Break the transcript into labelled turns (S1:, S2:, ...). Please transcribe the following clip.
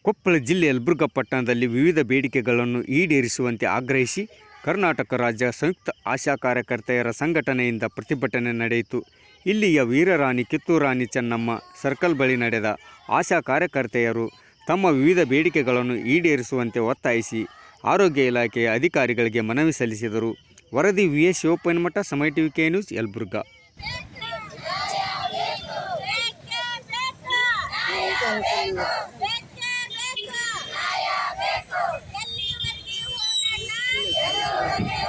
S1: ಕೊಪ್ಪಳ ಜಿಲ್ಲೆ ಯಲಬುರ್ಗಾ ಪಟ್ಟಣದಲ್ಲಿ ವಿವಿಧ ಬೇಡಿಕೆಗಳನ್ನು ಈಡೇರಿಸುವಂತೆ ಆಗ್ರಹಿಸಿ ಕರ್ನಾಟಕ ರಾಜ್ಯ ಸಂಯುಕ್ತ ಆಶಾ ಕಾರ್ಯಕರ್ತೆಯರ ಸಂಘಟನೆಯಿಂದ ಪ್ರತಿಭಟನೆ ನಡೆಯಿತು. ಇಲ್ಲಿಯ ವೀರರಾಣಿ ಕಿತ್ತೂರು ರಾಣಿ ಚೆನ್ನಮ್ಮ ಸರ್ಕಲ್ ಬಳಿ ನಡೆದ ಆಶಾ ಕಾರ್ಯಕರ್ತೆಯರು ತಮ್ಮ ವಿವಿಧ ಬೇಡಿಕೆಗಳನ್ನು ಈಡೇರಿಸುವಂತೆ ಒತ್ತಾಯಿಸಿ ಆರೋಗ್ಯ ಇಲಾಖೆಯ ಅಧಿಕಾರಿಗಳಿಗೆ ಮನವಿ ಸಲ್ಲಿಸಿದರು. ವರದಿ ವಿ.ಎಸ್. ಶಿವಪ್ಪನಮಠ, ಸಮಯ ಟಿವಿ ಕೆ ನ್ಯೂಸ್, ಯಲಬುರ್ಗಾ.
S2: ಎಲ್ಲಿವರೆಗೆ ಹೋರಾಟ